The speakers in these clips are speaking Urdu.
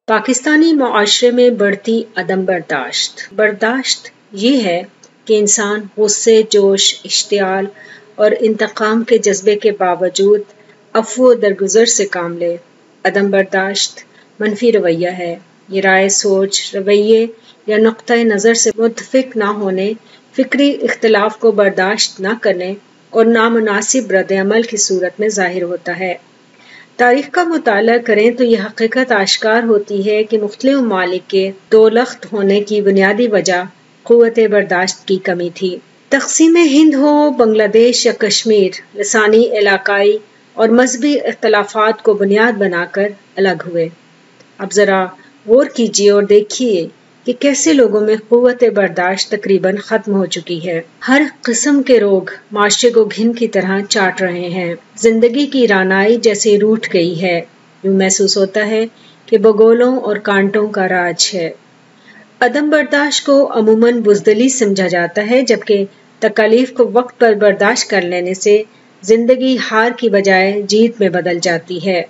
پاکستانی معاشرے میں بڑھتی عدم برداشت۔ برداشت یہ ہے کہ انسان غصے، جوش، اشتعال اور انتقام کے جذبے کے باوجود عفو و درگزر سے کام لے۔ عدم برداشت منفی رویہ ہے۔ یہ رائے، سوچ، رویے یا نقطۂ نظر سے متفق نہ ہونے، فکری اختلاف کو برداشت نہ کرنے اور نامناسب رد عمل کی صورت میں ظاہر ہوتا ہے۔ تاریخ کا مطالعہ کریں تو یہ حقیقت آشکار ہوتی ہے کہ مختلف ممالک کے دو لخت ہونے کی بنیادی وجہ قوت برداشت کی کمی تھی۔ تقسیم ہند ہو، بنگلہ دیش یا کشمیر، لسانی، علاقائی اور مذہبی اختلافات کو بنیاد بنا کر الگ ہوئے۔ اب ذرا غور کیجیے اور دیکھیے کہ کیسے لوگوں میں قوت برداشت تقریباً ختم ہو چکی ہے۔ ہر قسم کے روگ معاشرے کو گھن کی طرح چاٹ رہے ہیں۔ زندگی کی رعنائی جیسے روٹھ گئی ہے۔ یوں محسوس ہوتا ہے کہ بگولوں اور کانٹوں کا راج ہے۔ عدم برداشت کو عموماً بزدلی سمجھا جاتا ہے، جبکہ تکالیف کو وقت پر برداشت کر لینے سے زندگی ہار کی بجائے جیت میں بدل جاتی ہے۔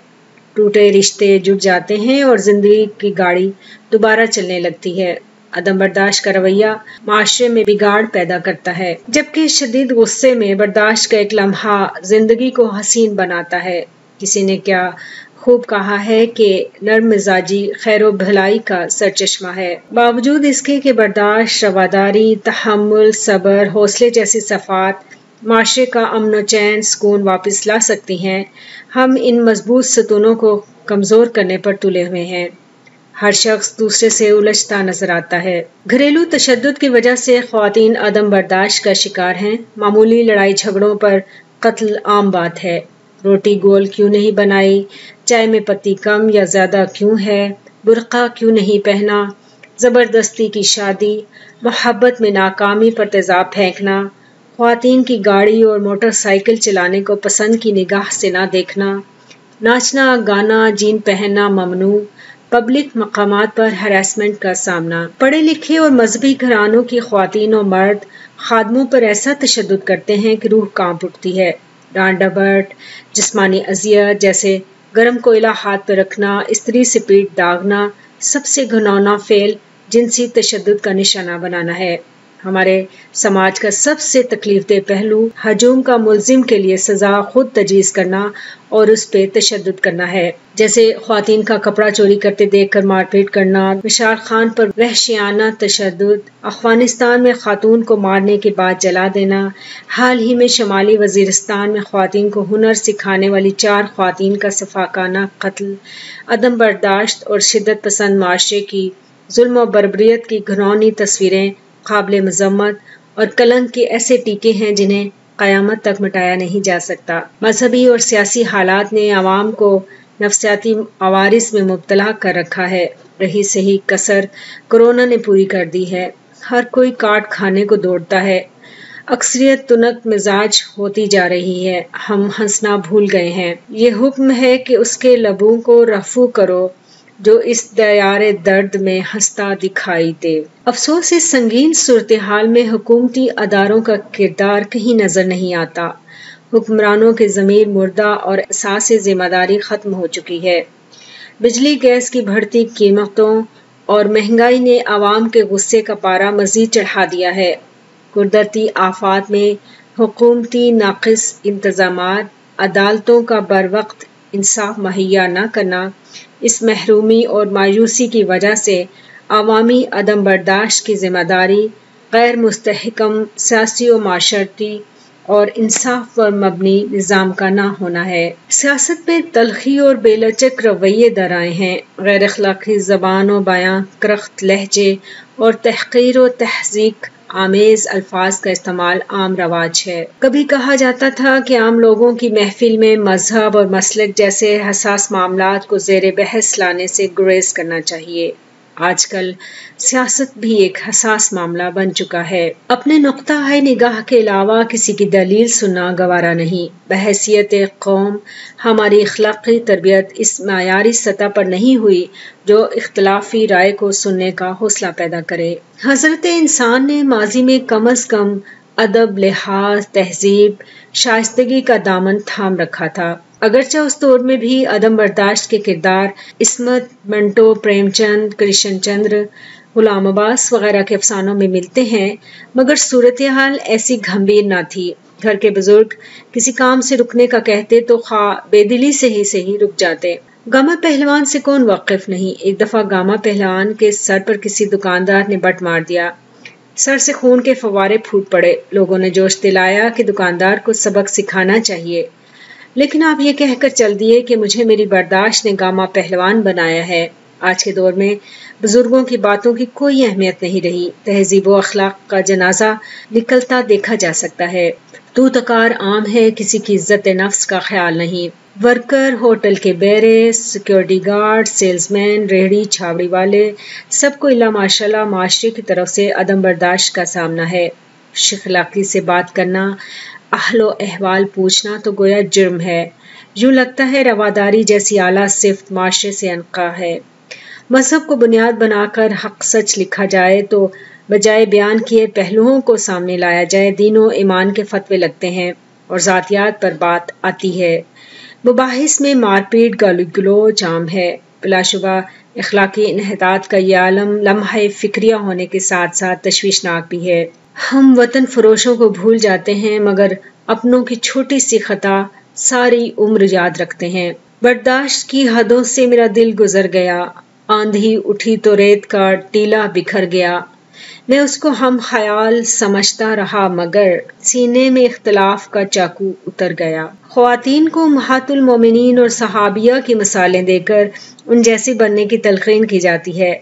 ٹوٹے رشتے جڑ جاتے ہیں اور زندگی کی گاڑی دوبارہ چلنے لگتی ہے۔ عدم برداشت کا رویہ معاشرے میں بگاڑ پیدا کرتا ہے، جبکہ شدید غصے میں برداشت کا ایک لمحہ زندگی کو حسین بناتا ہے۔ کسی نے کیا خوب کہا ہے کہ نرم مزاجی خیر و بھلائی کا سرچشمہ ہے۔ باوجود اس کے کہ برداشت، رواداری، تحمل، صبر، حوصلے جیسی صفات معاشرے کا امن و چین، سکون واپس لا سکتی ہیں، ہم ان مضبوط ستونوں کو کمزور کرنے پر تلے ہوئے ہیں۔ ہر شخص دوسرے سے الجھتا نظر آتا ہے۔ گھریلو تشدد کی وجہ سے خواتین عدم برداشت کا شکار ہیں۔ معمولی لڑائی جھگڑوں پر قتل عام بات ہے۔ روٹی گول کیوں نہیں بنائی؟ چائے میں پتی کم یا زیادہ کیوں ہے؟ برقع کیوں نہیں پہنا؟ زبردستی کی شادی، محبت میں ناکامی پر تیزاب پھینکنا، خواتین کی گاڑی اور موٹر سائیکل چلانے کو پسند کی نگاہ سے نہ دیکھنا، ناچنا، گانا، جین پہننا ممنوع، پبلک مقامات پر ہراسمنٹ کا سامنا۔ پڑھے لکھے اور مذہبی گھرانوں کی خواتین و مرد خادموں پر ایسا تشدد کرتے ہیں کہ روح کانپ اٹھتی ہے۔ ڈانٹ ڈپٹ، جسمانی اذیت جیسے گرم کوئلہ ہاتھ پہ رکھنا، استری سے پیٹ داغنا، سب سے گھناؤنا فعل جنسی تشدد کا نشانہ بنانا ہے۔ ہمارے سماج کا سب سے تکلیف دہ پہلو ہجوم کا ملزم کے لیے سزا خود تجویز کرنا اور اس پہ تشدد کرنا ہے، جیسے خواتین کا کپڑا چوری کرتے دیکھ کر مار پیٹ کرنا، مشال خان پر وحشیانہ تشدد، افغانستان میں خاتون کو مارنے کے بعد جلا دینا، حال ہی میں شمالی وزیرستان میں خواتین کو ہنر سکھانے والی 4 خواتین کا سفاکانہ قتل، عدم برداشت اور شدت پسند معاشرے کی ظلم و بربریت کی گھناؤنی تصویریں قابل مذمت اور کلنک کے ایسے ٹیکے ہیں جنہیں قیامت تک مٹایا نہیں جا سکتا۔ مذہبی اور سیاسی حالات نے عوام کو نفسیاتی عوارض میں مبتلا کر رکھا ہے۔ رہی صحیح کسر کورونا نے پوری کر دی ہے۔ ہر کوئی کاٹ کھانے کو دوڑتا ہے۔ اکثریت تنک مزاج ہوتی جا رہی ہے۔ ہم ہنسنا بھول گئے ہیں۔ یہ حکم ہے کہ اس کے لبوں کو رفو کرو جو اس دیار درد میں ہنستا دکھائی دے۔ افسوس اس سنگین صورتحال میں حکومتی اداروں کا کردار کہیں نظر نہیں آتا۔ حکمرانوں کے ضمیر مردہ اور احساس ذمہ داری ختم ہو چکی ہے۔ بجلی گیس کی بڑھتی قیمتوں اور مہنگائی نے عوام کے غصے کا پارا مزید چڑھا دیا ہے۔ قدرتی آفات میں حکومتی ناقص انتظامات، عدالتوں کا بروقت انصاف مہیا نہ کرنا، اس محرومی اور مایوسی کی وجہ سے عوامی عدم برداشت کی ذمہ داری غیر مستحکم سیاسی و معاشرتی اور انصاف پر مبنی نظام کا نہ ہونا ہے۔ سیاست میں تلخی اور بے لچک رویے در آئے ہیں۔ غیر اخلاقی زبان و بیاں، کرخت لہجے اور تحقیر و تحقیق آمیز الفاظ کا استعمال عام رواج ہے۔ کبھی کہا جاتا تھا کہ عام لوگوں کی محفل میں مذہب اور مسلک جیسے حساس معاملات کو زیر بحث لانے سے گریز کرنا چاہیے۔ آج کل سیاست بھی ایک حساس معاملہ بن چکا ہے۔ اپنے نقطہ نگاہ کے علاوہ کسی کی دلیل سننا گوارا نہیں۔ بحیثیت قوم ہماری اخلاقی تربیت اس معیاری سطح پر نہیں ہوئی جو اختلافی رائے کو سننے کا حوصلہ پیدا کرے۔ حضرت انسان نے ماضی میں کم از کم ادب، لحاظ، تہذیب، شائستگی کا دامن تھام رکھا تھا۔ اگرچہ اس دور میں بھی عدم برداشت کے کردار عصمت، منٹو، پریم چند، کرشن چندر، غلام عباس وغیرہ کے افسانوں میں ملتے ہیں، مگر صورتحال ایسی گھمبیر نہ تھی۔ گھر کے بزرگ کسی کام سے رکنے کا کہتے تو خواہ بے دلی سے ہی رک جاتے۔ گاما پہلوان سے کون واقف نہیں؟ ایک دفعہ گاما پہلوان کے سر پر کسی دکاندار نے بٹ مار دیا، سر سے خون کے فوارے پھوٹ پڑے۔ لوگوں نے جوش دلایا کہ دکاندار کو سبق سکھانا چاہیے، لیکن آپ یہ کہہ کر چل دیے کہ مجھے میری برداشت نے گاما پہلوان بنایا ہے۔ آج کے دور میں بزرگوں کی باتوں کی کوئی اہمیت نہیں رہی، تہذیب و اخلاق کا جنازہ نکلتا دیکھا جا سکتا ہے۔ تو تکار عام ہے، کسی کی عزت نفس کا خیال نہیں۔ ورکر، ہوٹل کے بیرے، سیکیورٹی گارڈ، سیلز مین، ریہڑی چھاوڑی والے، سب کو الا ماشاءاللہ معاشرے کی طرف سے عدم برداشت کا سامنا ہے۔ شخلاقی سے بات کرنا، اہل و احوال پوچھنا تو گویا جرم ہے۔ یوں لگتا ہے رواداری جیسی اعلیٰ صفت معاشرے سے انقا ہے۔ مذہب کو بنیاد بنا کر حق سچ لکھا جائے تو بجائے بیان کیے پہلوؤں کو سامنے لایا جائے، دین و ایمان کے فتوے لگتے ہیں اور ذاتیات پر بات آتی ہے۔ مباحث میں مار پیٹ، گالی گلوچ عام ہے۔ بلا شبہ اخلاقی انحطاط کا یہ عالم لمحہ فکریہ ہونے کے ساتھ ساتھ تشویشناک بھی ہے۔ ہم وطن فروشوں کو بھول جاتے ہیں مگر اپنوں کی چھوٹی سی خطا ساری عمر یاد رکھتے ہیں۔ برداشت کی حدوں سے میرا دل گزر گیا، آندھی اٹھی تو ریت کا ٹیلا بکھر گیا۔ میں اس کو ہم خیال سمجھتا رہا مگر سینے میں اختلاف کا چاقو اتر گیا۔ خواتین کو امہات المومنین اور صحابیہ کی مثالیں دے کر ان جیسی بننے کی تلقین کی جاتی ہے،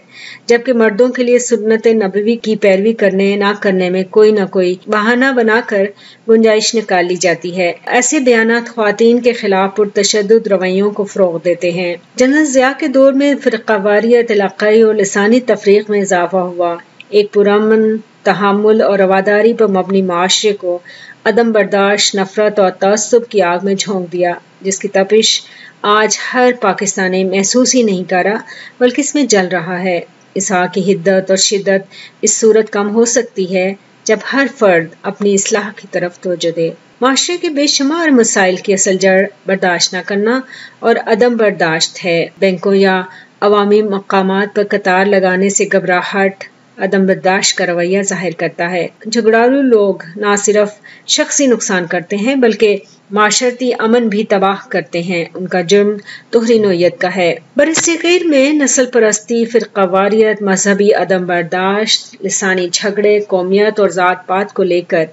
جبکہ مردوں کے لیے سنت نبوی کی پیروی کرنے نہ کرنے میں کوئی نہ کوئی بہانہ بنا کر گنجائش نکال لی جاتی ہے۔ ایسے بیانات خواتین کے خلاف پرتشدد رویوں کو فروغ دیتے ہیں۔ جنرل ضیاء کے دور میں فرقہ واریت، علاقائی اور لسانی تفریق میں اضافہ ہوا۔ ایک پرامن تحمل اور رواداری پر مبنی معاشرے کو عدم برداشت، نفرت اور تعصب کی آگ میں جھونک دیا، جس کی تپش آج ہر پاکستانی محسوس ہی نہیں کر رہا بلکہ اس میں جل رہا ہے۔ اس آگ کی حدت اور شدت اس صورت کم ہو سکتی ہے جب ہر فرد اپنی اصلاح کی طرف توجہ دے۔ معاشرے کے بے شمار مسائل کی اصل جڑ برداشت نہ کرنا اور عدم برداشت ہے۔ بینکوں یا عوامی مقامات پر قطار لگانے سے گھبراہٹ عدم برداشت کا رویہ ظاہر کرتا ہے۔ جھگڑالو لوگ نہ صرف شخصی نقصان کرتے ہیں بلکہ معاشرتی امن بھی تباہ کرتے ہیں۔ ان کا جرم دوہری نوعیت کا ہے۔ برصغیر میں نسل پرستی، فرقہ واریت، مذہبی عدم برداشت، لسانی جھگڑے، قومیت اور ذات پات کو لے کر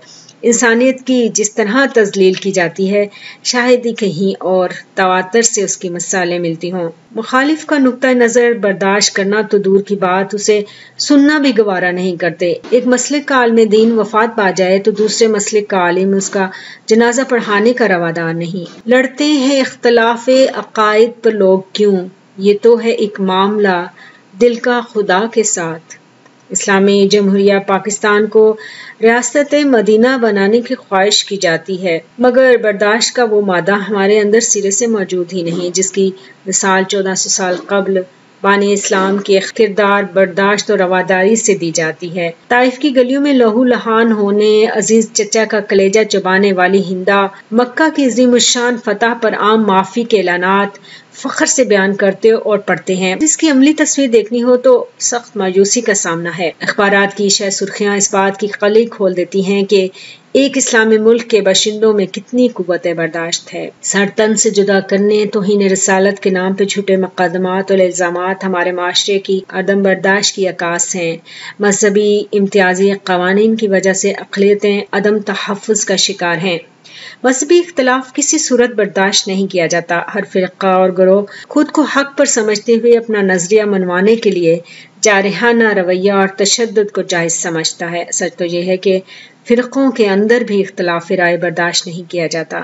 انسانیت کی جس طرح تذلیل کی جاتی ہے، شاید ہی کہیں اور تواتر سے اس کی مثالیں ملتی ہوں۔ مخالف کا نقطہ نظر برداشت کرنا تو دور کی بات، اسے سننا بھی گوارا نہیں کرتے۔ ایک مسلک کا عالم دین وفات پا جائے تو دوسرے مسلک کا عالم اس کا جنازہ پڑھانے کا روادار نہیں۔ لڑتے ہیں اختلاف عقائد پر لوگ کیوں، یہ تو ہے ایک معاملہ دل کا خدا کے ساتھ۔ اسلامی جمہوریہ پاکستان کو ریاست مدینہ بنانے کی خواہش کی جاتی ہے، مگر برداشت کا وہ مادہ ہمارے اندر سرے سے موجود ہی نہیں، جس کی مثال 1400 سال قبل بانی اسلام کے کردار برداشت اور رواداری سے دی جاتی ہے۔ طائف کی گلیوں میں لہو لہان ہونے، عزیز چچا کا کلیجہ چبانے والی ہندا مکہ کی عظیم الشان فتح پر عام معافی کے اعلانات فخر سے بیان کرتے اور پڑھتے ہیں۔ جس کی عملی تصویر دیکھنی ہو تو سخت مایوسی کا سامنا ہے۔ اخبارات کی شہ سرخیاں اس بات کی قلعی کھول دیتی ہیں کہ ایک اسلامی ملک کے باشندوں میں کتنی قوت برداشت ہے۔ سر تن سے جدا کرنے، توہین رسالت کے نام پہ جھوٹے مقدمات اور الزامات ہمارے معاشرے کی عدم برداشت کی عکاس ہیں۔ مذہبی امتیازی قوانین کی وجہ سے اقلیتیں عدم تحفظ کا شکار ہیں۔ مذہبی اختلاف کسی صورت برداشت نہیں کیا جاتا۔ ہر فرقہ اور گروہ خود کو حق پر سمجھتے ہوئے اپنا نظریہ منوانے کے لیے جارحانہ رویہ اور تشدد کو جائز سمجھتا ہے۔ سچ تو یہ ہے کہ فرقوں کے اندر بھی اختلاف رائے برداشت نہیں کیا جاتا۔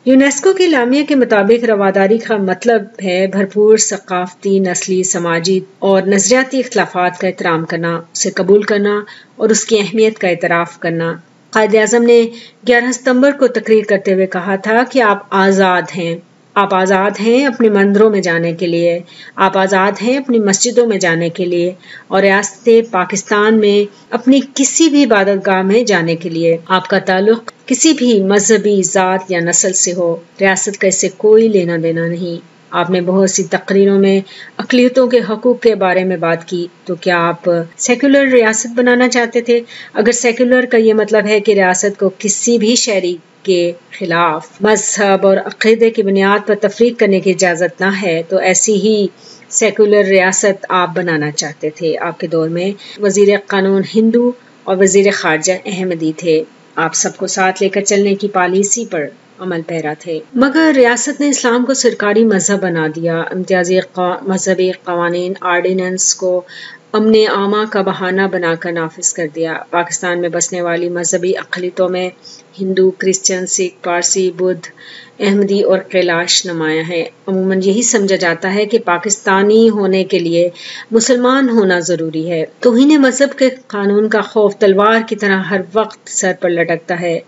یونیسکو کے اعلامیہ کے مطابق رواداری کا مطلب ہے بھرپور ثقافتی، نسلی، سماجی اور نظریاتی اختلافات کا احترام کرنا، اسے قبول کرنا اور اس کی اہمیت کا اعتراف کرنا۔ قائد اعظم نے 11 ستمبر کو تقریر کرتے ہوئے کہا تھا کہ آپ آزاد ہیں، آپ آزاد ہیں اپنے مندروں میں جانے کے لیے، آپ آزاد ہیں اپنی مسجدوں میں جانے کے لیے اور ریاست پاکستان میں اپنی کسی بھی عبادت گاہ میں جانے کے لیے۔ آپ کا تعلق کسی بھی مذہبی ذات یا نسل سے ہو، ریاست کا اس سے کوئی لینا دینا نہیں۔ آپ نے بہت سی تقریروں میں اقلیتوں کے حقوق کے بارے میں بات کی، تو کیا آپ سیکولر ریاست بنانا چاہتے تھے؟ اگر سیکولر کا یہ مطلب ہے کہ ریاست کو کسی بھی شہری کے خلاف مذہب اور عقیدے کی بنیاد پر تفریق کرنے کی اجازت نہ ہے، تو ایسی ہی سیکولر ریاست آپ بنانا چاہتے تھے۔ آپ کے دور میں وزیر قانون ہندو اور وزیر خارجہ احمدی تھے۔ آپ سب کو ساتھ لے کر چلنے کی پالیسی پر عمل پیرا تھے، مگر ریاست نے اسلام کو سرکاری مذہب بنا دیا۔ امتیازی مذہبی قوانین آرڈیننس کو امن عامہ کا بہانہ بنا کر نافذ کر دیا۔ پاکستان میں بسنے والی مذہبی اقلیتوں میں ہندو، کرسچن، سکھ، پارسی، بدھ، احمدی اور کیلاش نمایاں ہے۔ عموماً یہی سمجھا جاتا ہے کہ پاکستانی ہونے کے لیے مسلمان ہونا ضروری ہے۔ توہین مذہب کے قانون کا خوف تلوار کی طرح ہر وقت سر پر لٹکتا ہے۔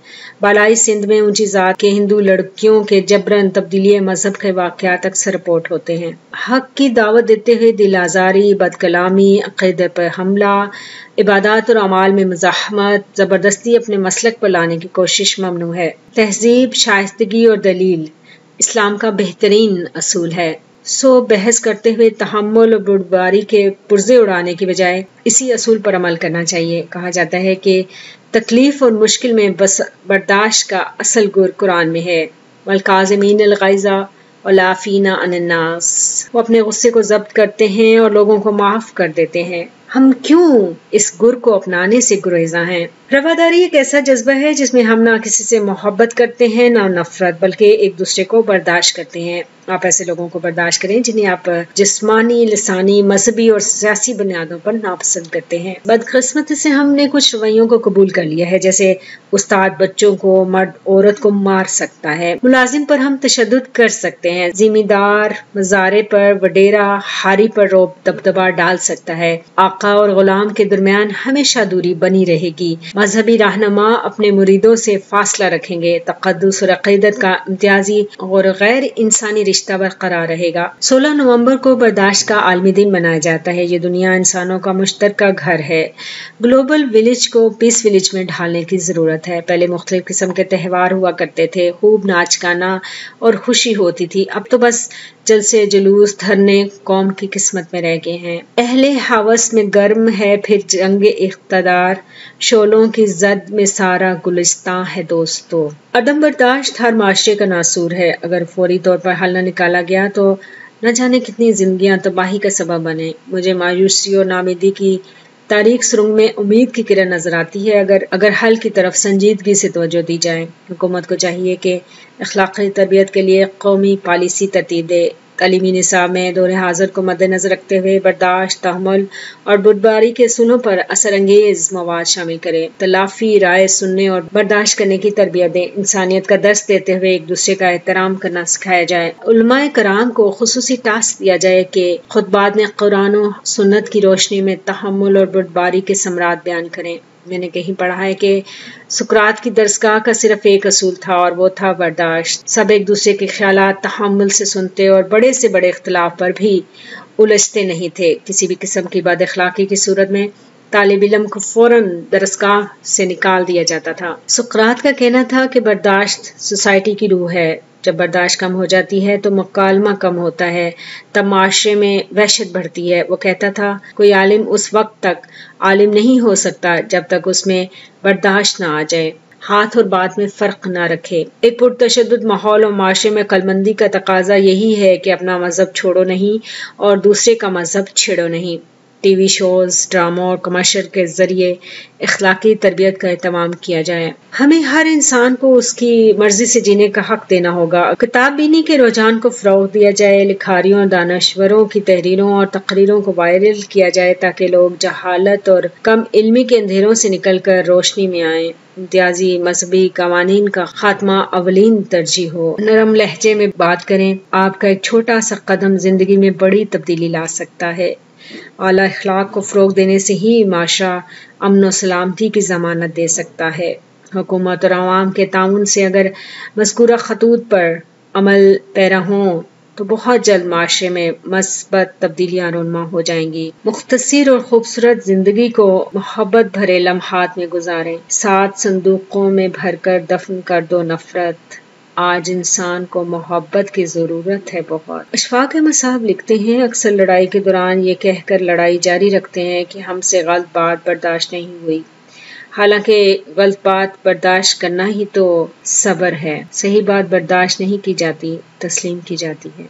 بالائی سندھ میں اونچی ذات کے ہندو لڑکیوں کے جبراً تبدیلی مذہب کے واقعات اکثر رپورٹ ہوتے ہیں۔ حق کی دعوت دیتے ہوئے دل آزاری، بد کلامی، عقیدے پر حملہ، عبادات اور اعمال میں مزاحمت، زبردستی اپنے مسلک پر لانے کی کوشش ممنوع ہے۔ تہذیب، شائستگی اور دلیل اسلام کا بہترین اصول ہے۔ سو بحث کرتے ہوئے تحمل اور بردباری کے پرزے اڑانے کی بجائے اسی اصول پر عمل کرنا چاہیے۔ کہا جاتا ہے کہ تکلیف اور مشکل میں برداشت کا اصل گر قرآن میں ہے۔ والکاظمین الغیظ والعافین عن الناس، وہ اپنے غصے کو ضبط کرتے ہیں اور لوگوں کو معاف کر دیتے ہیں۔ ہم کیوں اس گر کو اپنانے سے گریزاں ہیں؟ رواداری ایک ایسا جذبہ ہے جس میں ہم نہ کسی سے محبت کرتے ہیں نہ نفرت، بلکہ ایک دوسرے کو برداشت کرتے ہیں۔ آپ ایسے لوگوں کو برداشت کریں جنہیں آپ جسمانی، لسانی، مذہبی اور سیاسی بنیادوں پر ناپسند کرتے ہیں۔ بدقسمتی سے ہم نے کچھ رویوں کو قبول کر لیا ہے، جیسے استاد بچوں کو، مرد عورت کو مار سکتا ہے، ملازم پر ہم تشدد کر سکتے ہیں، ذمہ دار مزارے پر وڈیرا ہاری پر روب دبدبا ڈال سکتا ہے، آقا اور غلام کے درمیان ہمیشہ دوری بنی رہے گی، مذہبی رہنما اپنے مریدوں سے فاصلہ رکھیں گے، تقدس اور عقیدت کا امتیازی اور غیر انسانی رشتہ برقرار رہے گا۔ 16 نومبر کو برداشت کا عالمی دن منایا جاتا ہے۔ یہ دنیا انسانوں کا مشترکہ گھر ہے۔ گلوبل ولیج کو پیس ولیج میں ڈھالنے کی ضرورت ہے۔ پہلے مختلف قسم کے تہوار ہوا کرتے تھے، خوب ناچ گانا اور خوشی ہوتی تھی۔ اب تو بس جلسے، جلوس، دھرنے قوم کی قسمت میں رہ گئے ہیں۔ اہل ہوس میں گرم ہے پھر جنگ اقتدار، شعلوں کی زد میں سارا گلستاں ہے دوستو۔ عدم برداشت ہر معاشرے کا ناسور ہے۔ اگر فوری طور پر حل نہ نکالا گیا تو نہ جانے کتنی زندگیاں تباہی کا سبب بنے۔ مجھے مایوسی اور ناامیدی کی تاریک سرنگ میں امید کی کرن نظر آتی ہے اگر حل کی طرف سنجیدگی سے توجہ دی جائے۔ حکومت کو چاہیے کہ اخلاقی تربیت کے لیے قومی پالیسی ترتیب دے، تعلیمی نصاب میں دور حاضر کو مد نظر رکھتے ہوئے برداشت، تحمل اور بردباری کے اصولوں پر اثر انگیز مواد شامل کرے، تلافی رائے سننے اور برداشت کرنے کی تربیت دے، انسانیت کا درس دیتے ہوئے ایک دوسرے کا احترام کرنا سکھایا جائے۔ علماء کرام کو خصوصی ٹاسک دیا جائے کہ خطبات میں قرآن و سنت کی روشنی میں تحمل اور بردباری کے ثمرات بیان کریں۔ میں نے کہیں پڑھا ہے کہ سقراط کی درسگاہ کا صرف ایک اصول تھا اور وہ تھا برداشت۔ سب ایک دوسرے کے خیالات تحمل سے سنتے اور بڑے سے بڑے اختلاف پر بھی الجھتے نہیں تھے۔ کسی بھی قسم کی بد اخلاقی کی صورت میں طالب علم کو فوراً درسگاہ سے نکال دیا جاتا تھا۔ سقراط کا کہنا تھا کہ برداشت سوسائٹی کی روح ہے۔ جب برداشت کم ہو جاتی ہے تو مکالمہ کم ہوتا ہے، تب معاشرے میں وحشت بڑھتی ہے۔ وہ کہتا تھا کوئی عالم اس وقت تک عالم نہیں ہو سکتا جب تک اس میں برداشت نہ آ جائے، ہاتھ اور بات میں فرق نہ رکھے۔ ایک پرتشدد ماحول اور معاشرے میں عقلمندی کا تقاضا یہی ہے کہ اپنا مذہب چھوڑو نہیں اور دوسرے کا مذہب چھیڑو نہیں۔ ٹی وی شوز، ڈراموں اور کمرشل کے ذریعے اخلاقی تربیت کا اہتمام کیا جائے۔ ہمیں ہر انسان کو اس کی مرضی سے جینے کا حق دینا ہوگا۔ کتاب بینی کے رجحان کو فروغ دیا جائے، لکھاریوں اور دانشوروں کی تحریروں اور تقریروں کو وائرل کیا جائے تاکہ لوگ جہالت اور کم علمی کے اندھیروں سے نکل کر روشنی میں آئیں۔ امتیازی مذہبی قوانین کا خاتمہ اولین ترجیح ہو۔ نرم لہجے میں بات کریں، آپ کا ایک چھوٹا سا قدم زندگی میں بڑی تبدیلی لا سکتا ہے۔ اعلیٰ اخلاق کو فروغ دینے سے ہی معاشرہ امن و سلامتی کی ضمانت دے سکتا ہے۔ حکومت اور عوام کے تعاون سے اگر مذکورہ خطوط پر عمل پیرا ہوں تو بہت جلد معاشرے میں مثبت تبدیلیاں رونما ہو جائیں گی۔ مختصر اور خوبصورت زندگی کو محبت بھرے لمحات میں گزاریں، 7 صندوقوں میں بھر کر دفن کر دو نفرت، آج انسان کو محبت کی ضرورت ہے بہت۔ اشفاق احمد صاحب لکھتے ہیں، اکثر لڑائی کے دوران یہ کہہ کر لڑائی جاری رکھتے ہیں کہ ہم سے غلط بات برداشت نہیں ہوئی، حالانکہ غلط بات برداشت کرنا ہی تو صبر ہے۔ صحیح بات برداشت نہیں کی جاتی، تسلیم کی جاتی ہے۔